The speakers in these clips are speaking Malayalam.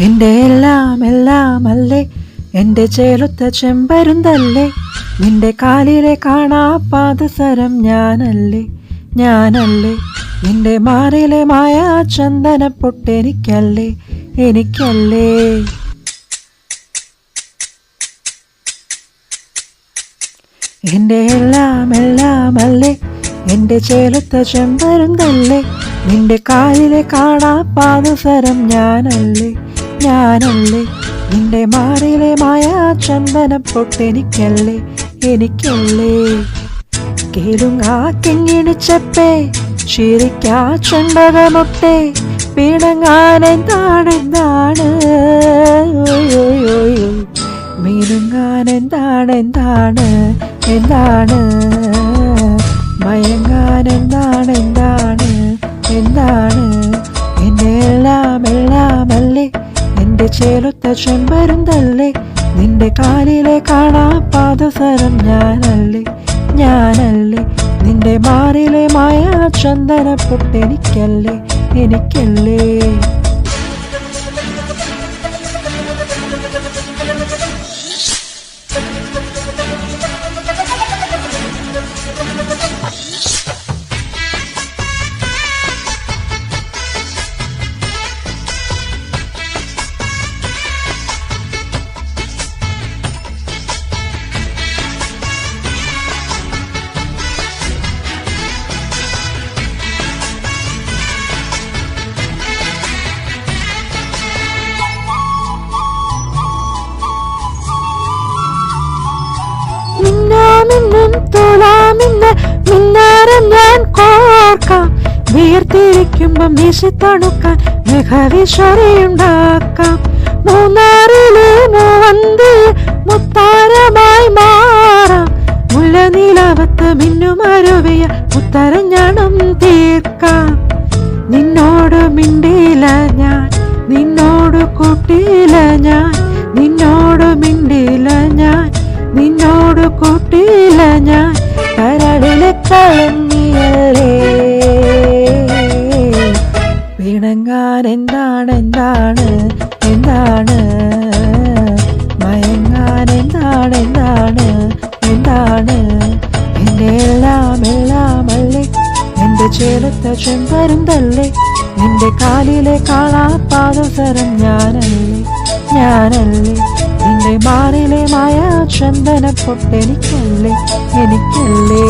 എൻ്റെ എല്ലാം എല്ലാം അല്ലേ, എൻ്റെ ചേലൊത്ത ചെമ്പരുന്തല്ലേ, നിന്റെ കാലിലെ കാണാ പാദസരം ഞാനല്ലേ, ഞാനല്ലേ, നിന്റെ മാറിലെ മായ ചന്ദന പൊട്ടെനിക്കല്ലേ, എനിക്കല്ലേ. എൻ്റെ എല്ലാം എല്ലാം അല്ലേ, എൻ്റെ ചേലൊത്ത ചെമ്പരുന്തല്ലേ, നിന്റെ കാലിലെ കാണാ പാദസരം ഞാനല്ലേ, ഞാനല്ലേ, നിന്റെ മാറിലെ മായ ചന്ദന പൊട്ടെനിക്കല്ലേ, എനിക്കല്ലേ. കേളുങ്ങാ കിങ്ങിണിച്ചപ്പേ ചിരിക്കാ ചെണ്ടകമൊട്ടെ പിണങ്ങാൻ എന്താണ് മീനുങ്ങാൻ എന്താണ് മയങ്ങാൻ എന്താണ് എന്നെ എല്ലാം എല്ലാം അല്ലേ, എൻ്റെ ചേലൊത്ത ചെമ്പരുന്തല്ലേ, നിന്റെ കാലിലെ കാണാ പാദസരം ഞാനല്ലേ, ഞാനല്ലേ, നിന്റെ മാറിലെ മായ ചന്ദന പൊട്ടെനിക്കല്ലേ, എനിക്കല്ലേ. മിന്നാരം ഞാൻ കോർക്കാം, വീർത്തിരിക്കുമ്പോ വീശി തണുക്കാൻ മേഘവിശ്വരയുണ്ടാക്കാം. മൂന്നാറിലെ മൂവന്തി മുത്താരമായി മാറാം, മുല്ലനീലവത്ത് മിന്നുമരുവിയ മുത്തരഞ്ഞണം തീർക്കാം. നിന്നോട് മിണ്ടിയില്ല ഞാൻ, നിന്നോട് കൂട്ടിയില്ല ഞാൻ, നിന്നോട് മിണ്ടിയില്ല ഞാൻ, നിന്നോട് കൂട്ടിയില്ല ഞാൻ, കരളിലെ കളഞ്ഞിയല്ലേ. പിണങ്ങാൻ എന്താണ് മയങ്ങാൻ എന്താണ് എൻ്റെ എല്ലാം എല്ലാം അല്ലേ, എൻ്റെ ചേലൊത്ത ചെമ്പരുന്തല്ലേ, നിന്റെ കാലിലെ കാണാ പാദസരം ഞാനല്ലേ, ഞാനല്ലേ, നിന്റെ മാറിലെ മായ ചന്ദന പൊട്ടെനിക്കല്ലേ, എനിക്കല്ലേ.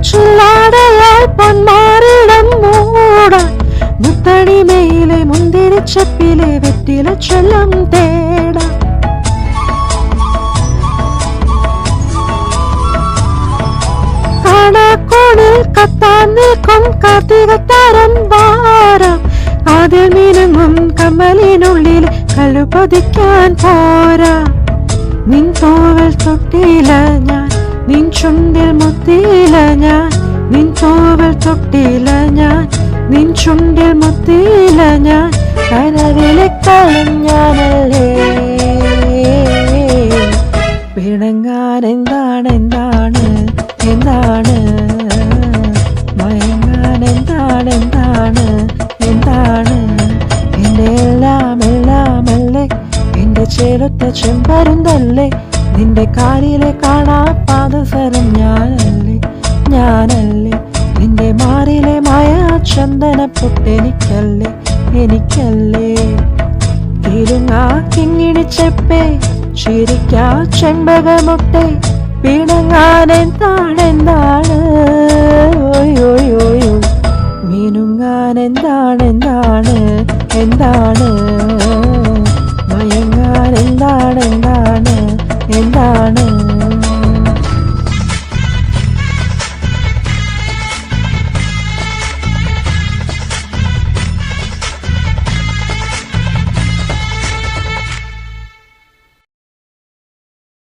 ചുള്ളാടയായി പൊന്മാറിടം മൂടാൻ മുത്തടിമയിലെ മുന്തിരിച്ചപ്പിലെ വെറ്റില ചൊല്ലം തേടാം. കാണാക്കോണിൽ കത്താൻ നിൽക്കും കാർത്തികത്താരം വാരം, അതിൽ മിനുങ്ങും കമ്മലിനുള്ളിൽ കല്ലുപതിക്കാൻ പോരാ. നിൻ തോവൽ തൊട്ടില്ല ഞാൻ, നിൻ ചുണ്ടിൽ മുത്തിയില്ല ഞാൻ, നിൻ തോവൽ തൊട്ടില്ല ഞാൻ, നിൻ ചുണ്ടിൽ മുത്തിയില്ല ഞാൻ, കനവിലെ കളഞ്ഞാനല്ലേ. പിണങ്ങാൻ എന്താണ് മയങ്ങാൻ എന്താണ് എൻ്റെ എല്ലാം എല്ലാം അല്ലേ, എൻ്റെ ചേലൊത്ത ചെമ്പരുന്തല്ലേ, നിന്റെ കാലിലെ കാണാ പാദസരം ഞാനല്ലേ, ഞാനല്ലേ, നിന്റെ മാറിലെ മായ ചന്ദന പൊട്ടെനിക്കല്ലേ, എനിക്കല്ലേ. തിരുങ്ങാ കിങ്ങിണിച്ചപ്പേ ചിരിക്കാ ചെമ്പകമൊട്ടെ പിണങ്ങാൻ എന്താണ് മീനുങ്ങാൻ എന്താണ്